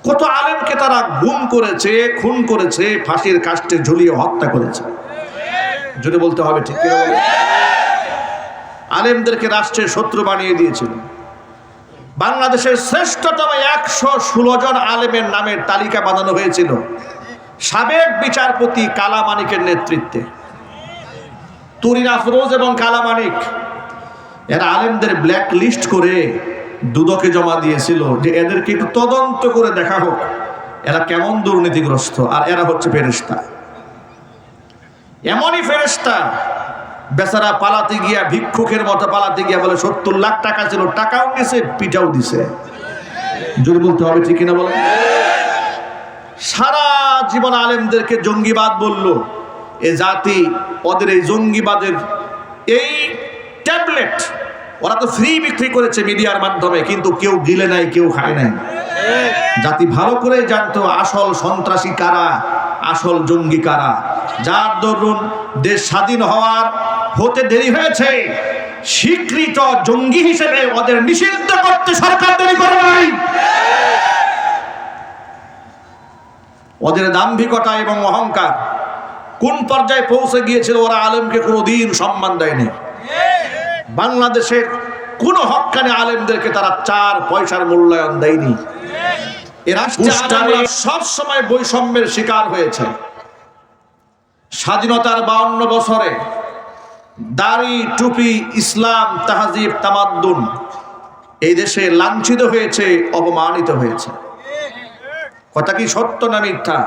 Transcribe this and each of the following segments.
কত আলেমকে তারা গুম করেছে, খুন করেছে, ফাঁসির কাস্টে ঝুলিয়ে হত্যা করেছে। যদি বলতে হবে ঠিক কিনা বলে? আলেমদেরকে রাষ্ট্রের শত্রু বানিয়ে দিয়েছিল। বাংলাদেশের শ্রেষ্ঠতম 116 জন আলেমের নামের তালিকা বানানো হয়েছিল সাবেক বিচারপতি কালা মানিকের নেতৃত্বে। তুরিন আফরোজ এবং কালা মানিক এরা আলেমদের ব্ল্যাক লিস্ট করে দুদকে জমা দিয়েছিল যে এদেরকে একটু তদন্ত করে দেখা হোক এরা কেমন দুর্নীতিগ্রস্ত, আর এরা হচ্ছে ফেরেশতা। এমনই ফেরেশতা বেচারা পালাতে গিয়া, ভিক্ষুকের মতো পালাতে গিয়া বলে 70 লাখ টাকা ছিল, টাকাও দিছে, পিঠাও দিছে। যদি বলতে হবে ঠিক কিনা বলেন? সারা জীবন আলেমদেরকে জঙ্গিবাদ বললো। এ জাতি ওদের এই জঙ্গিবাদের এই ট্যাবলেট ওরা তো ফ্রি বিক্রি করেছে মিডিয়ার মাধ্যমে, কিন্তু কেউ গিলে নাই, কেউ খায় নাই। জাতি ভালো করে জানতো আসল সন্ত্রাসী কারা, আসল জঙ্গি কারা। যার দরুন দেশ স্বাধীন হতে দেরি হয়েছে, স্বীকৃত জঙ্গি হিসেবে ওদের নিষিদ্ধ করতে সরকার দেরি করে নাই। ওদের দাম্ভিকতা এবং অহংকার কোন পর্যায়ে পৌঁছে গিয়েছিল, ওরা আলেমকে কোনোদিন সম্মান দেয়নি। বাংলাদেশের কোন হক্কানি আলেমদেরকে তারা 4 পয়সার মূল্যায়ন দেয়নি। এ রাষ্ট্রে সব সময় বৈষম্যের শিকার হয়েছে। স্বাধীনতার 52 বছরে দাড়ি, টুপি, ইসলাম, তাহজিব, তামাদ্দুন এই দেশে লাঞ্ছিত হয়েছে, অপমানিত হয়েছে। কথা কি সত্য না মিথ্যা?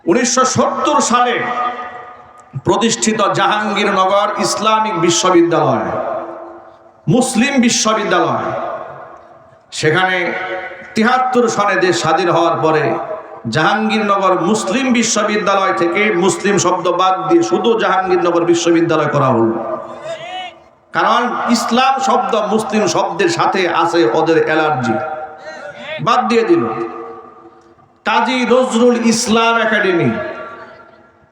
1970 সালে প্রতিষ্ঠিত জাহাঙ্গীরনগর ইসলামিক বিশ্ববিদ্যালয়, মুসলিম বিশ্ববিদ্যালয়, সেখানে 73 সনে দেশ স্বাধীন হওয়ার পরে জাহাঙ্গীরনগর মুসলিম বিশ্ববিদ্যালয় থেকে মুসলিম শব্দ বাদ দিয়ে শুধু জাহাঙ্গীরনগর বিশ্ববিদ্যালয় করা হলো। কারণ ইসলাম শব্দ মুসলিম শব্দের সাথে আছে ওদের অ্যালার্জি, বাদ দিয়ে দিল। কাজী নজরুল ইসলাম একাডেমি,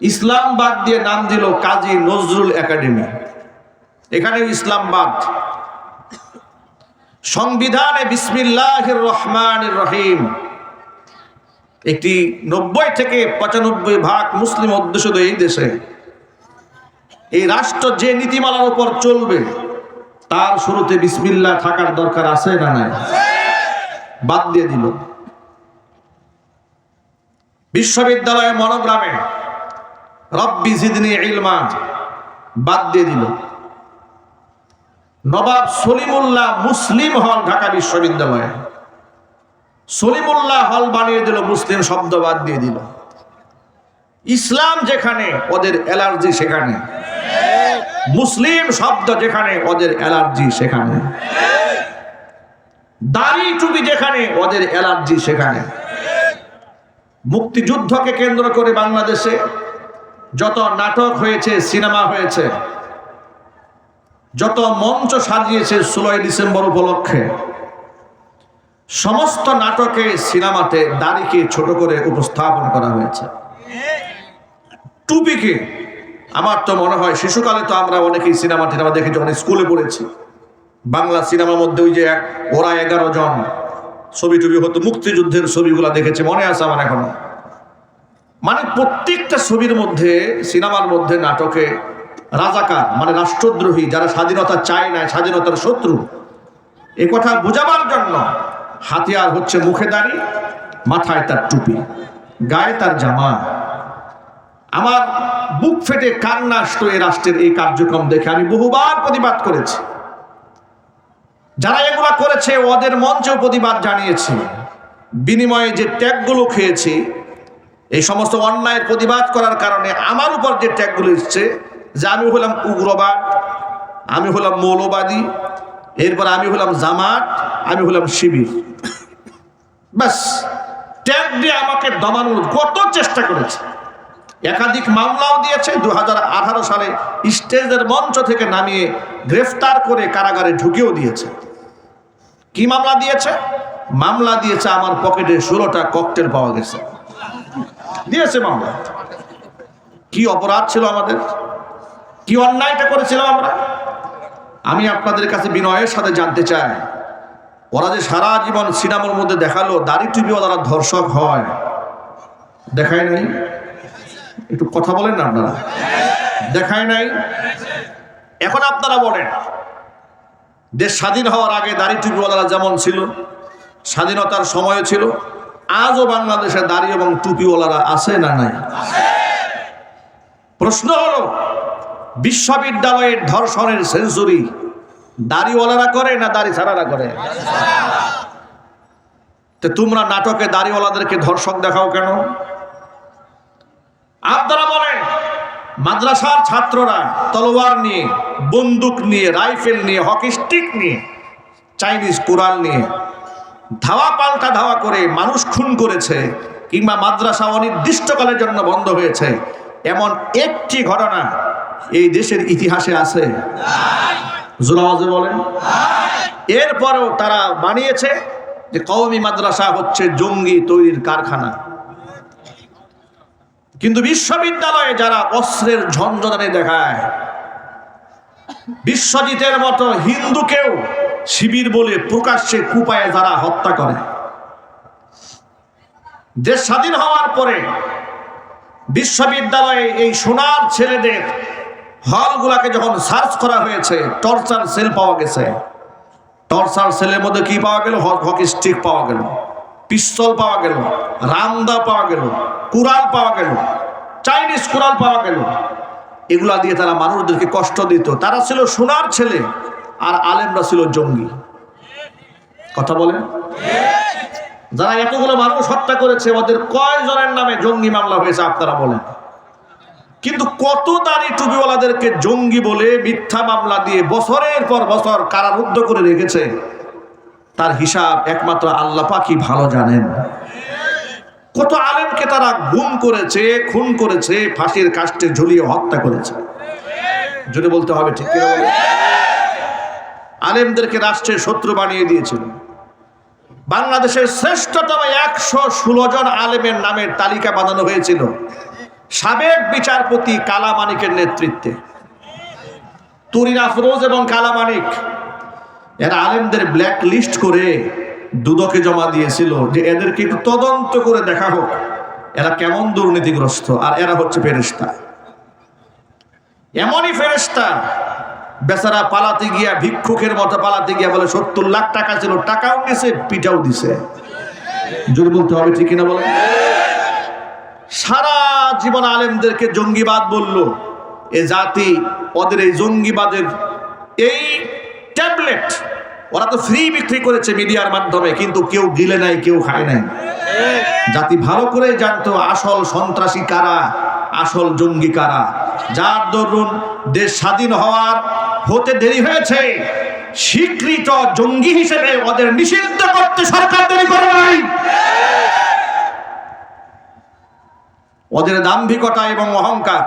ইসলাম বাদ দিয়ে নাম দিল কাজী নজরুল একাডেমি। এখানে ইসলাম বাদ। সংবিধানে বিসমিল্লাহির রহমানির রহিম একটি 90 থেকে 95% মুসলিম অধ্যুষিত এই দেশে এই রাষ্ট্র যে নীতিমালার উপর চলবে তার শুরুতে বিসমিল্লাহ থাকার দরকার আছে না নাই? বাদ দিয়ে দিল। বিশ্ববিদ্যালয়ের মনোগ্রামে রব্বি জিদনি ইলমা বাদ দিয়ে দিল। নবাব সলিমুল্লাহ মুসলিম হল ঢাকা বিশ্ববিদ্যালয়ে সলিমুল্লাহ হল বানিয়ে দিল, মুসলিম শব্দ বাদ দিয়ে দিল। ইসলাম যেখানে ওদের অ্যালার্জি সেখানে, মুসলিম শব্দ যেখানে ওদের অ্যালার্জি সেখানে, দাড়ি টুপি যেখানে ওদের অ্যালার্জি সেখানে। মুক্তিযুদ্ধকে কেন্দ্র করে বাংলাদেশে যত নাটক হয়েছে, সিনেমা হয়েছে, যত মঞ্চ সাজিয়েছে 16 ডিসেম্বর উপলক্ষে, সমস্ত নাটকে, সিনেমাতে দাড়িকে ছোট করে উপস্থাপন করা হয়েছে। টুপিকে, আমার তো মনে হয় শিশুকালে তো আমরা অনেকেই সিনেমা দেখে যখন স্কুলে পড়েছি, বাংলা সিনেমার মধ্যে ওই যে ওরা 11 জন ছবি টুবি হতো, মুক্তিযুদ্ধের ছবিগুলো দেখেছে, মনে আছে আমার এখনো। মানে প্রত্যেকটা ছবির মধ্যে, সিনেমার মধ্যে, নাটকে রাজাকার মানে রাষ্ট্রদ্রোহী, যারা স্বাধীনতা চায় না, স্বাধীনতার শত্রু, এ কথা বোঝাবার জন্য হাতিয়ার হচ্ছে মুখে দাড়ি, মাথায় তার টুপি, গায়ে তার জামা। আমার বুক ফেটে কান্না আসতো এই রাষ্ট্রের এই কার্যক্রম দেখে। আমি বহুবার প্রতিবাদ করেছি। যারা এগুলা করেছে ওদের মঞ্চেও প্রতিবাদ জানিয়েছি। বিনিময়ে যে ট্যাগগুলো খেয়েছি, এই সমস্ত অন্যায়ের প্রতিবাদ করার কারণে আমার উপর যে ট্যাগগুলো এসছে, যে আমি হলাম উগ্রবাদ, আমি হলাম মৌলবাদী, এরপর আমি হলাম জামাত, আমি হলাম শিবির, ব্যাস ট্যাগ দিয়ে আমাকে দমানোর কত চেষ্টা করেছে। একাধিক মামলাও দিয়েছে। 2018 সালে স্টেজের মঞ্চ থেকে নামিয়ে গ্রেফতার করে কারাগারে ঢুকিয়েও দিয়েছে। কি মামলা দিয়েছে? মামলা দিয়েছে আমার পকেটে 16টা ককটেল পাওয়া গেছে, দিয়েছে মামলা। কি অপরাধ ছিল আমাদের, কি অন্যায়টা করেছিলাম আমরা? আমি আপনাদের কাছে বিনয়ের সাথে জানতে চাই, ওরা যে সারা জীবন সিনেমার মধ্যে দেখালো দাড়ি টুপিওয়ালারা ধর্ষক হয়, দেখায় নাই? একটু কথা বলেন না আপনারা, দেখায় নাই? এখন আপনারা বলেন, দেশ স্বাধীন হওয়ার আগে দাড়ি টুপিওয়ালারা যেমন ছিল, স্বাধীনতার সময় ছিল, আজও বাংলাদেশে দাড়ি এবং টুপিওয়ালারা আছে না নাই? প্রশ্ন হলো, বিশ্ববিদ্যালয়ের ধর্ষণের সেঞ্চুরি দাড়িওয়ালারা করে না দাড়ি ছাড়ারা করে? তো তোমরা নাটকে দাড়িওয়ালাদেরকে ধর্ষক দেখাও কেন? আপনারা বলেন, মাদ্রাসার ছাত্ররা তলোয়ার নিয়ে, বন্দুক নিয়ে, রাইফেল নিয়ে, হকি স্টিক নিয়ে, চাইনিজ কুড়াল নিয়ে ধাওয়া পাল্টা ধাওয়া করে মানুষ খুন করেছে, কিংবা মাদ্রাসা অনির্দিষ্টকালের জন্য বন্ধ হয়েছে, এমন একটি ঘটনা এই দেশের ইতিহাসে আছে? জোরাওয়াজে বলেন। এরপরেও তারা বানিয়েছে যে কওমি মাদ্রাসা হচ্ছে জঙ্গি তৈরির কারখানা। কিন্তু বিশ্ববিদ্যালয়ে যারা অস্ত্রের ঝঞ্ঝনানি দেখায়, বিশ্বজিতের মতো হিন্দুকেও শিবির বলে প্রকাশ্যে কুপায়ে যারা হত্যা করে, দেশ স্বাধীন হওয়ার পরে বিশ্ববিদ্যালয়ে এই সোনার ছেলেদের হলগুলাকে যখন সার্চ করা হয়েছে, টর্চার সেল পাওয়া গেছে। টর্চার সেলের মধ্যে কি পাওয়া গেল? হকি স্টিক পাওয়া গেল, পিস্তল পাওয়া গেল, রামদা পাওয়া গেল, কুড়াল পাওয়া গেল, চাইনিজ কুড়াল পাওয়া গেল। এগুলা দিয়ে তারা মানুষদেরকে কষ্ট দিত। তারা ছিল সোনার ছেলে, আর আলেমরা ছিল জঙ্গি। কথা বলেন। যারা এতগুলো মানুষ হত্যা করেছে, ওদের কয়জনের নামে জঙ্গি মামলা হয়েছে আপনারা বলেন? কিন্তু কত দাড়ি টুপিওয়ালাদেরকে জঙ্গি বলে মিথ্যা মামলা দিয়ে বছরের পর বছর কারারুদ্ধ করে রেখেছে, তার হিসাব একমাত্র আল্লাহ পাকই ভালো জানেন। কত আলেমকে তারা গুম করেছে, খুন করেছে, ফাঁসির কাস্টে ঝুলিয়ে হত্যা করেছে। যদি বলতে হবে ঠিক কিনা বলেন? আলেমদেরকে রাষ্ট্রের শত্রু বানিয়ে দিয়েছিল। বাংলাদেশের শ্রেষ্ঠতম 116 জন আলেমের নামের তালিকা বানানো হয়েছিল সাবেক বিচারপতি কালামানিকের নেতৃত্বে। তুরিন আফরোজ এবং কালামানিক এরা আলেমদের ব্ল্যাক লিস্ট করে দুদকে জমা দিয়েছিল যে এদেরকে একটু তদন্ত করে দেখা হোক এরা কেমন দুর্নীতিগ্রস্ত। আর এরা হচ্ছে ফেরেশতা, এমনই ফেরেশতা বেচারা পালাতে গিয়া, ভিক্ষুকের মতো পালাতে গিয়া বলে 70 লাখ টাকা ছিল, টাকাও নিছে, পিটাও দিছে। যদি বলতে হবে ঠিক কিনা বলেন? সারা জীবন আলেমদেরকে জঙ্গিবাদ বলল এ জাতি। ওদের এই জঙ্গিবাদের এই ট্যাবলেট ওরা তো ফ্রি বিক্রি করেছে মিডিয়ার মাধ্যমে, কিন্তু কেউ গিলে নাই, কেউ খায় নাই। জাতি ভালো করে জানতো আসল সন্ত্রাসী কারা, আসল জঙ্গি কারা। যার দরুন দেশ স্বাধীন হতে দেরি হয়েছে, স্বীকৃত জঙ্গি হিসেবে ওদের নিষিদ্ধ করতে সরকার দেরি করে নাই। ওদের দাম্ভিকতা এবং অহংকার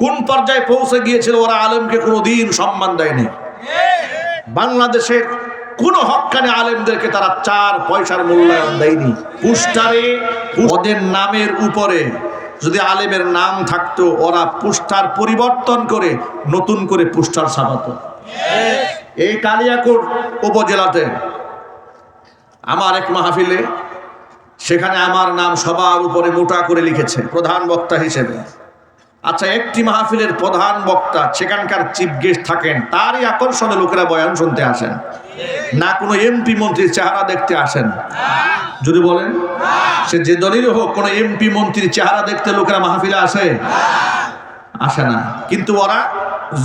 কোন পর্যায়ে পৌঁছে গিয়েছিল, ওরা আলেমকে কোনোদিন সম্মান দেয়নি। বাংলাদেশের কোন হক্কানি আলেমদেরকে তারা 4 পয়সার মূল্যায়ন দেয়নি। পোস্টারে ওদের নামের উপরে যদি আলেমের নাম থাকতো, ওরা পোস্টার পরিবর্তন করে নতুন করে পোস্টার ছাপাতো। এই কালিয়াকোট উপজেলাতে আমার এক মাহফিলে, সেখানে আমার নাম সবার উপরে মোটা করে লিখেছে প্রধান বক্তা হিসেবে। আচ্ছা, একটি মাহফিলের প্রধান বক্তা সেখানকার চিফ গেস্ট থাকেন, তারই আকর্ষণে লোকেরা বয়ান শুনতে আসেন, না কোনো এমপি মন্ত্রীর চেহারা দেখতে আসেন। যদি বলেন সে যে দলেরই হোক, কোনো এমপি মন্ত্রীর চেহারা দেখতে লোকেরা মাহফিলে আসে? আসে না। কিন্তু ওরা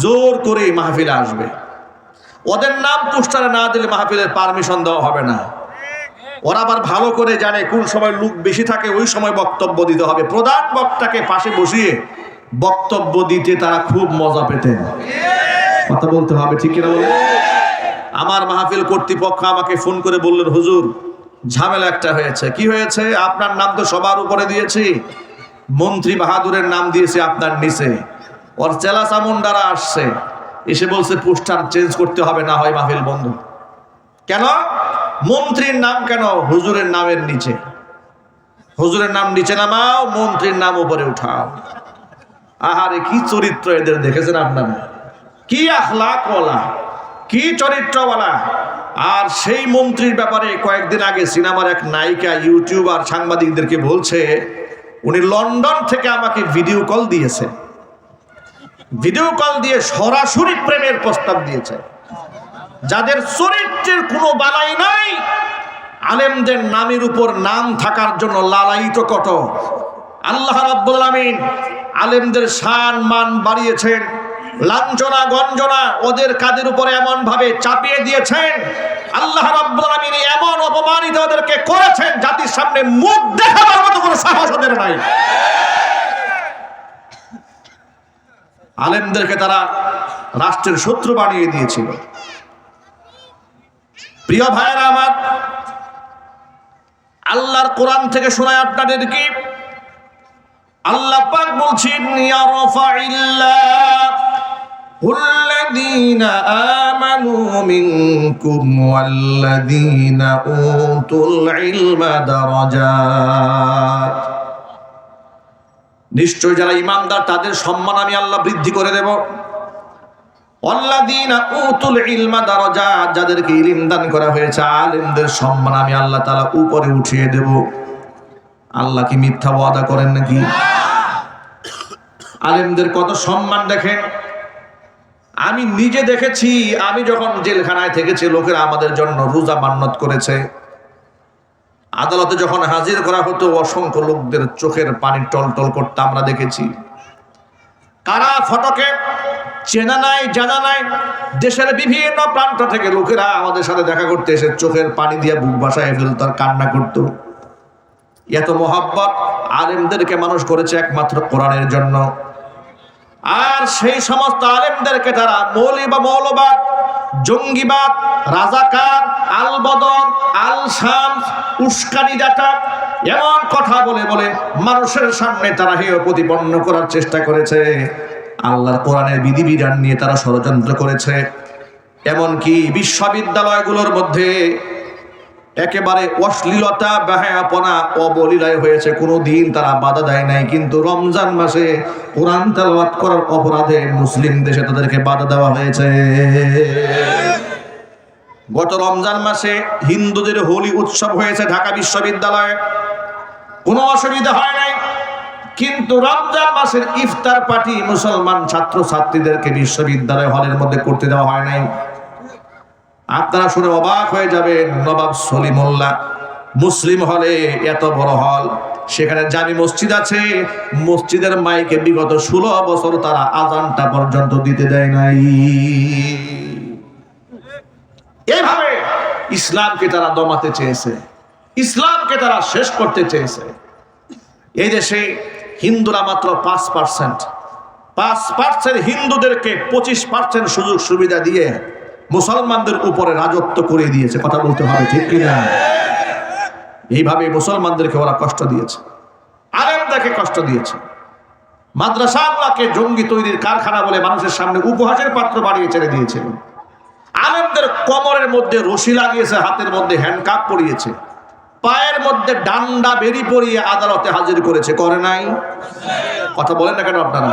জোর করে মাহফিলে আসবে। ওদের নাম পোস্টারে না দিলে মাহফিলের পারমিশন দেওয়া হবে না। ওরা আবার ভালো করে জানে কোন সময় লোক বেশি থাকে, ওই সময় বক্তব্য দিতে হবে। প্রধান বক্তাকে পাশে বসিয়ে বক্তব্য দিতে তারা খুব মজা পেতেন। কথা বলতে হবে ঠিক কিনা বলে? আমার মাহফিল কর্তৃপক্ষ আমাকে ফোন করে বললেন, হুজুর ঝামেলা একটা হয়েছে। কি হয়েছে? আপনার নাম তো সবার উপরে দিয়েছি, মন্ত্রী বাহাদুরের নাম দিয়েছে আপনার নিচে। ওর চেলা চামুন্ডারা আসছে, এসে বলছে পোস্টার চেঞ্জ করতে হবে, না হয় মাহফিল বন্ধ। কেন? মন্ত্রীর নাম কেন হুজুরের নামের নিচে? হুজুরের নাম নিচে নামাও, মন্ত্রীর নাম উপরে উঠাও। আহারে কি চরিত্র এদের, দেখেছেন আপনারা? কি আখলাকওয়ালা, কি চরিত্রওয়ালা। আর সেই মন্ত্রীর ব্যাপারে কয়েকদিন আগে সিনেমার এক নায়িকা ইউটিউবার সাংবাদিকদেরকে বলছে উনি লন্ডন থেকে আমাকে ভিডিও কল দিয়েছে, ভিডিও কল দিয়ে সরাসরি প্রেমের প্রস্তাব দিয়েছে। যাদের চরিত্রের কোনো বালাই নাই, আলেমদের নামের উপর নাম থাকার জন্য লালায়িত কত। আল্লাহ রাব্বুল আলামিন আলেমদের শান মান বাড়িয়েছেন, লাঞ্ছনা গঞ্জনা ওদের কাদের উপরে এমন ভাবে চাপিয়ে দিয়েছেন। আল্লাহ রাব্বুল আলামিন এমন অপমানিত ওদেরকে করেছেন, জাতির সামনে মুখ দেখাবার মতো কোনো সাহস ওদের নাই। আলেমদেরকে তারা রাষ্ট্রের শত্রু বানিয়ে দিয়েছিল। প্রিয় ভাইয়েরা আমার, আল্লাহর কোরআন থেকে শোনায় আপনাদেরকে, আল্লাহ পাক বলছেন ইয়ারফাইল্লাহুল্লাযীনা আমানু মিনকুম ওয়াল্লাযীনা উতুল ইলমা দারাজাত। নিশ্চয় যারা ঈমানদার তাদের সম্মান আমি আল্লাহ বৃদ্ধি করে দেব। ওয়াল্লাযীনা উতুল ইলমা দারাজাত, যাদেরকে ইলম দান করা হয়েছে আলেমদের সম্মান আমি আল্লাহ তাআলা উপরে উঠিয়ে দেব। আল্লাহ কি মিথ্যা ওয়াদা করেন নাকি? আলেমদের কত সম্মান দেখেন। আমি নিজে দেখেছি, আমি যখন জেলখানায় থেকেছি লোকেরা আমাদের জন্য রোজা মান্নত করেছে। আদালতে যখন হাজির করা হতো অসংখ্য লোকদের চোখের পানি টলটল করতে আমরা দেখেছি। কারা ফটকে চেনা নাই জানা নাই, দেশের বিভিন্ন প্রান্ত থেকে লোকেরা আমাদের সাথে দেখা করতে এসে চোখের পানি দিয়ে বুক ভাসায় ফেলতো আর কান্না করতো। এত মোহাব্বত আলেমদেরকে মানুষ করেছে একমাত্র কোরআনের জন্য। আর সেই সমস্ত আলেমদেরকে তারা মৌলী বা মৌলবাদ, জঙ্গিবাদ, রাজাকার, আল বদর, আল শামস, উস্কানি দাতা এমন কথা বলে বলে মানুষের সামনে তারা হেয় প্রতিপন্ন করার চেষ্টা করেছে। আল্লাহর কোরআনের বিধিবিধান নিয়ে তারা ষড়যন্ত্র করেছে। এমনকি বিশ্ববিদ্যালয়গুলোর মধ্যে একেবারে অশ্লীলতা, বেহায়াপনা, অবলীলায় হয়েছে, কোনো দিন তারা বাধা দেয় নাই। কিন্তু রমজান মাসে কোরআন তেলাওয়াত করার অপরাধে মুসলিম দেশে তাদেরকে বাধা দেওয়া হয়েছে। গত রমজান মাসে হিন্দুদের হোলি উৎসব হয়েছে ঢাকা বিশ্ববিদ্যালয়ে, কোনো অসুবিধা হয় নাই। কিন্তু রমজান মাসের ইফতার পার্টি মুসলমান ছাত্র ছাত্রীদেরকে বিশ্ববিদ্যালয় হলের মধ্যে করতে দেওয়া হয় নাই। আপনারা শুনে অবাক হয়ে যাবেন, নবাব সলিমুল্লাহ মুসলিম হলে, এত বড় হল, সেখানে জামি মসজিদ আছে, মসজিদের মাইকে বিগত 16 বছর তারা আজানটা পর্যন্ত দিতে দেয় নাই। এইভাবে ইসলামকে তারা দমাতে চেয়েছে, ইসলামকে তারা শেষ করতে চেয়েছে। এই দেশে হিন্দুরা মাত্র 5% হিন্দুদেরকে 25% সুযোগ সুবিধা দিয়ে মুসলমানদের উপরে রাজত্ব করে দিয়েছে। কথা বলতে হবে, ঠিক কিনা? এইভাবে মুসলমানদেরকে ওরা কষ্ট দিয়েছে, আলেমদেরকে কষ্ট দিয়েছে। মাদ্রাসাগুলোকে জঙ্গি তৈরির কারখানা বলে মানুষের সামনে উপহাসের পাত্র বানিয়ে ছেড়ে দিয়েছিল। আলেমদের কোমরের মধ্যে রশি লাগিয়েছে, হাতের মধ্যে হ্যান্ডকাপ পরিয়েছে, পায়ের মধ্যে ডান্ডা বেরি পরিয়ে আদালতে হাজির করেছে, করে নাই? কথা বলেন না কেন আপনারা?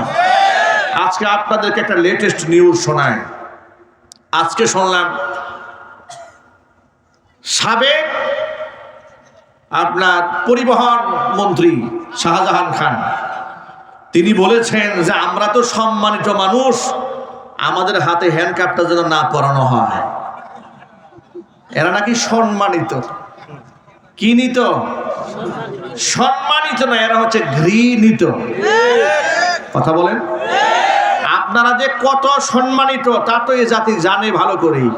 আজকে আপনাদেরকে একটা লেটেস্ট নিউজ শোনায়। আজকে শুনলাম সাবেক আপনার পরিবহন মন্ত্রী শাহজাহান খান তিনি বলেছেন যে আমরা তো সম্মানিত মানুষ, আমাদের হাতে হ্যান্ডকাপটা যেন না পরানো হয়। এরা নাকি সম্মানিত। কি নিত? সম্মানিত না, এরা হচ্ছে ঘৃণিত। কথা বলেন। আপনারা যে কত সম্মানিত তা তো এই জাতি জানে ভালো করেই।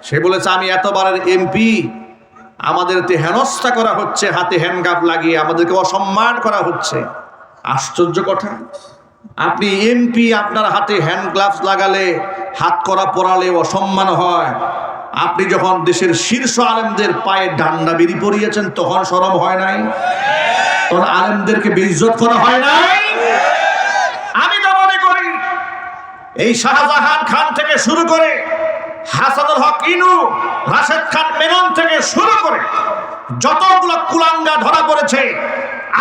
সে বলেছে আমি এতবারের এমপি, আমাদেরকে হেনস্থা করা হচ্ছে, হাতে হ্যান্ডকাপ লাগিয়ে আমাদেরকে অসম্মান করা হচ্ছে। আশ্চর্য কথা, আপনি এমপি, আপনার হাতে হ্যান্ড গ্লাভস লাগালে, হাত করা পরালে অসম্মান হয়। আপনি যখন দেশের শীর্ষ আলেমদের পায়ে ডান্ডা বেরি পরিয়েছেন তখন শরম হয় নাই? তখন আলেমদেরকে বেইজ্জত করা হয় নাই? আমি তো মনে করি এই শাহজাহান খান থেকে শুরু করে হাসানুল হক ইনু, রাশেদ খান মেনন থেকে শুরু করে যতগুলো কুলাঙ্গা ধরা পড়েছে,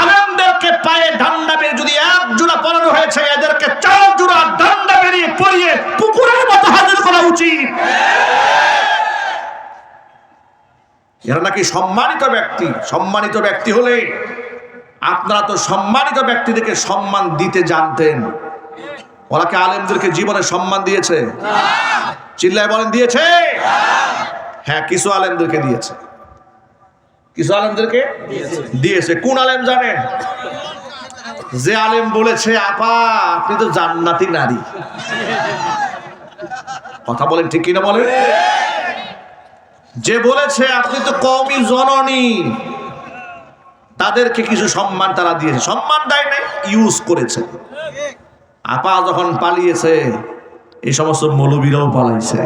আলেমদেরকে পায়ে ডান্ডা বেরিয়ে যদি 1 জোড়া পরানো হয়েছে, এদেরকে 4 জোড়া ডান্ডা বেরিয়ে পরিয়ে পুকুরের মতো হাজির করা উচিত। এরা নাকি সম্মানিত ব্যক্তি। সম্মানিত ব্যক্তি হলে আপনারা তো সম্মানিত ব্যক্তিদেরকে সম্মান দিতে জানতেন। ওরা কি আলেমদেরকে জীবনে সম্মান দিয়েছে? চিল্লায় বলেন, দিয়েছে? হ্যাঁ, কিছু আলেমদেরকে দিয়েছে, কিছু আলেমদেরকে দিয়েছে। কোন আলেম জানেন? যে আলেম বলেছে, আপা আপনি তো জান্নাতি নারী। কথা বলেন ঠিক কিনা বলেন? যে বলেছে আপনি তো কওমি জননী, তাদেরকে কিছু সম্মান তারা দিয়েছে। সম্মান দেয় নাই, ইউজ করেছে। আপা যখন পালিয়েছে, এই সমস্ত মৌলবীরাও পালাইছে।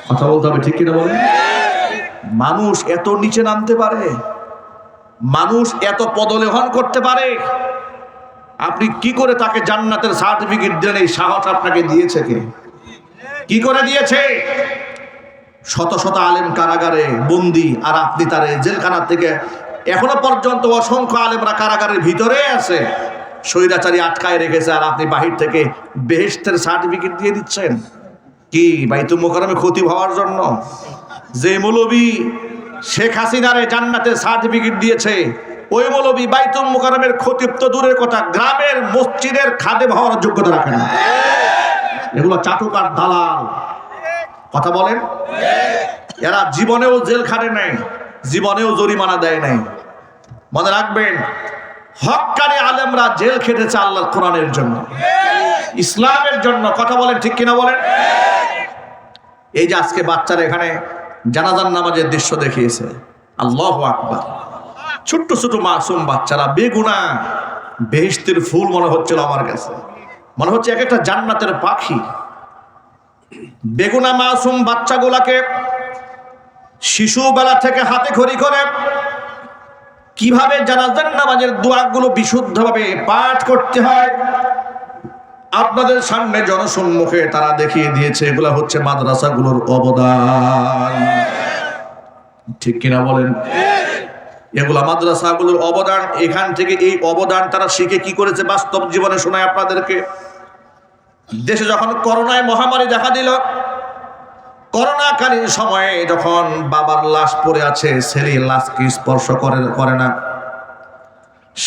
কথা বলতে হবে ঠিক কিনা বলেন? মানুষ এত নিচে নামতে পারে? মানুষ এত পদলেহন করতে পারে? আপনি কি করে তাকে জান্নাতের সার্টিফিকেট দেন? এই সাহস আপনাকে দিয়েছে কে? কি করে দিয়েছে? শত শত আলেম কারাগারে বন্দী, আর আপনি তারে জেলখানা থেকে এখনো পর্যন্ত অসংখ্য আলেমরা কারাগারের ভিতরে আছে, স্বৈরাচারী আটকায় রেখেছে, আর আপনি বাহির থেকে বেহেশতের সার্টিফিকেট দিয়ে দিচ্ছেন। কি বাইতুল মুকাররমে খতিব হওয়ার জন্য? যে মৌলবী শেখ হাসিনারে জান্নাতের সার্টিফিকেট দিয়েছে, ওই মৌলবী বাইতুল মুকাররমের খতিব তো দূরের কথা, গ্রামের মসজিদের খাদেম হওয়ার যোগ্যতা রাখে না। এগুলো চাটুক আর দালাল। কথা বলেন? এরা জীবনেও জেল খাটে নাই, জীবনেও জরিমানা দেয় নাই। মনে রাখবেন, হক্কানি আলেমরা জেল খেটেছে আল্লাহর কোরআনের জন্য, ইসলামের জন্য। কথা বলেন ঠিক কিনা বলেন? এই যে আজকে বাচ্চারা এখানে জানাজার নামাজের দৃশ্য দেখিয়েছে, আল্লাহু আকবার। ছোট্ট ছোট মাসুম বাচ্চারা, বেগুনাহ, বেহেশতের ফুল মনে হচ্ছিল আমার কাছে। মনে হচ্ছে এক একটা জান্নাতের পাখি। বেগুনাহ মাসুম বাচ্চাগুলাকে শিশুবেলা থেকে হাতে খড়ি করে কিভাবে জানাজার নামাজের দোয়াগুলো বিশুদ্ধভাবে পাঠ করতে হয় আপনাদের সামনে জনসম্মুখে তারা দেখিয়ে দিয়েছে। এগুলা হচ্ছে মাদ্রাসাগুলোর অবদান। ঠিক কিনা বলেন? এগুলা মাদ্রাসাগুলোর অবদান। এখান থেকে এই অবদান তারা শিখে কি করেছে বাস্তব জীবনে শোনায় আপনাদেরকে। দেশে যখন করোনায় মহামারী দেখা দিল, করোনাকালীন সময়ে যখন বাবার লাশ পড়ে আছে, ছেলে লাশকে স্পর্শ করে না,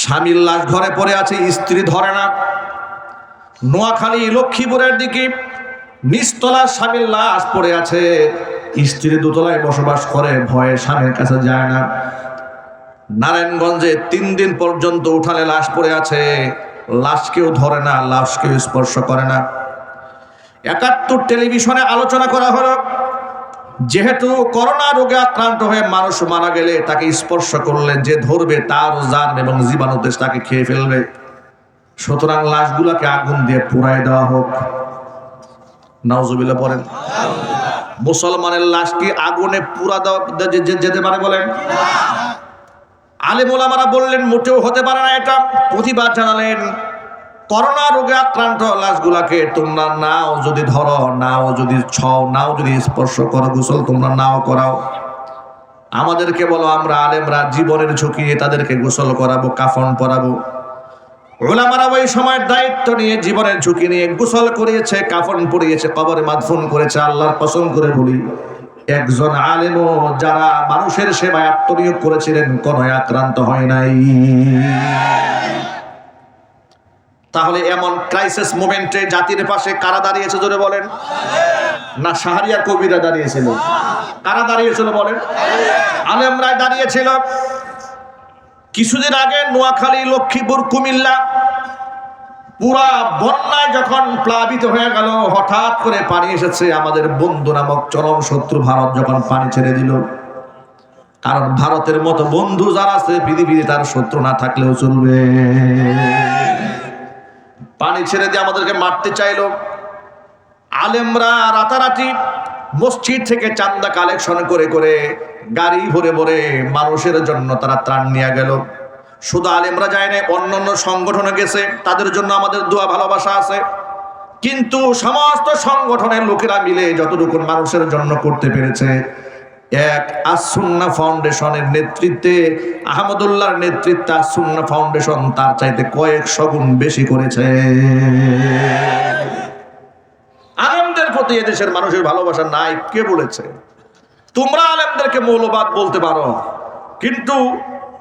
স্বামীর লাশ ঘরে পড়ে আছে, স্ত্রী ধরে না। নোয়াখালী লক্ষ্মীপুরের দিকে নিচতলা স্বামীর লাশ পড়ে আছে, স্ত্রী দোতলায় বসবাস করে, ভয়ে স্বামীর কাছে যায় না। নারায়ণগঞ্জে 3 দিন পর্যন্ত উঠালে লাশ পড়ে আছে, লাশ কেউ ধরে না, লাশ কেউ স্পর্শ করে না। 71 টেলিভিশনে আলোচনা করা হলো, যেহেতু করোনা রোগে আক্রান্ত হয়ে মানুষ মারা গেলে তাকে স্পর্শ করলে যে ধরবে তার জান এবং জীবাণু তাকে খেয়ে ফেলবে, সুতরাং লাশগুলোকে আগুন দিয়ে পুড়ায় দেওয়া হোক। নাউজুবিল্লাহ পড়েন। মুসলমানের লাশ কি আগুনে পুড়া দেওয়া যেতে পারে বলেন? আলেম ওলামারা বললেন মোটেও হতে পারে না। এটা প্রতিবাদ জানালেন, করোনা রোগে আক্রান্ত লাশগুলাকে তোমরা নাও যদি ধরো, নাও যদি ছও, নাও যদি স্পর্শ করো, গোসল তোমরা নাও করাও, আমাদেরকে বলো, আমরা আলেমরা জীবনের ঝুঁকি নিয়ে তাদেরকে গোসল করাবো, কাফন পরাবো। ওলামারা ওই সময়ের দায়িত্ব নিয়ে জীবনের ঝুঁকি নিয়ে গোসল করিয়েছে, কাফন পরিয়েছে, কবরে মাদফুন করেছে। আল্লাহর কসম করে বলি, একজন আলেমও যারা মানুষের সেবায় আত্মনিয়োগ করেছিলেন কোনো আক্রান্ত হয় নাই। তাহলে এমন ক্রাইসিস মোমেন্টে জাতির পাশে কারা দাঁড়িয়েছে জোরে বলেন? না শাহরিয়ার কবিরা দাঁড়িয়েছিল? কারা দাঁড়িয়েছিল বলেন? আলেমরা দাঁড়িয়েছিল। কিছুদিন আগে নোয়াখালী, লক্ষ্মীপুর, কুমিল্লা পুরা বন্যায় যখন প্লাবিত হয়ে গেল, হঠাৎ করে পানি এসেছে, আমাদের বন্ধু নামক চরম শত্রু ভারত যখন পানি ছেড়ে দিল, কারণ ভারতের মতো বন্ধু যারা আছে পৃথিবীতে তার শত্রু না থাকলেও চলবে, পানি ছেড়ে দিয়ে আমাদেরকে মারতে চাইল। আলেমরা রাতারাতি মসজিদ থেকে চান্দা কালেকশন করে করে গাড়ি ভরে ভরে মানুষের জন্য তারা ত্রাণ নিয়ে গেল। শুধু আলেমরা যায় না, অন্যান্য সংগঠনে গেছে, তাদের জন্য আমাদের দোয়া ভালোবাসা আছে। কিন্তু সমস্ত সংগঠনের লোকেরা মিলে যতটুকু মানুষের জন্য করতে পেরেছে, এক আস-সুন্নাহ ফাউন্ডেশনের নেতৃত্বে, আহমদুল্লাহর নেতৃত্বে আস-সুন্নাহ ফাউন্ডেশন তার চাইতে কয়েকশো গুণ বেশি করেছে। আলেমদের প্রতি এদেশের মানুষের ভালোবাসা নাই কে বলেছে? তোমরা আলেমদেরকে মৌলবাদ বলতে পারো, কিন্তু